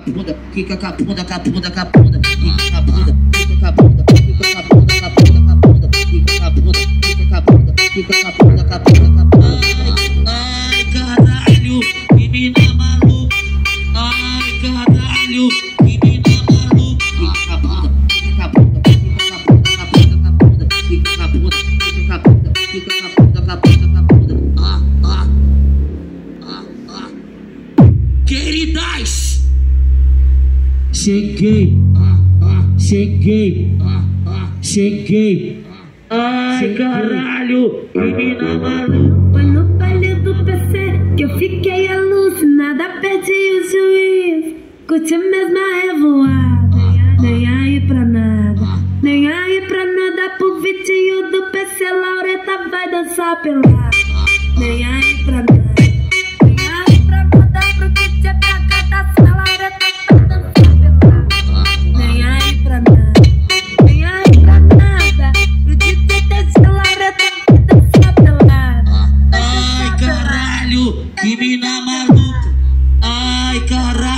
Bunda, fica com a bunda, com a bunda, com a bunda, fica com a bunda, fica com a bunda, fica com a bunda, com a bunda, com a bunda, fica com a bunda, fica com a bunda, fica com a bunda, com a bunda, com a bunda. Ai, caralho, menina maluca. Ai, caralho, menina maluca. Fica com a bunda, fica com a bunda, fica com a bunda, com a bunda, com a bunda, fica com a bunda, fica com a bunda, fica com a bunda, com a bunda, com a bunda. Queridas, cheguei, cheguei, cheguei. Ai, caralho, menina maluca. Foi no baile do PC que eu fiquei alucinada, perdi o juízo, curti mesmo a revoada. Nem aí pra nada, nem aí pra nada. Pro vitinho do PC, Laureta vai dançar pelada. Nem aí pra nada. Menina maluca, ai caralho.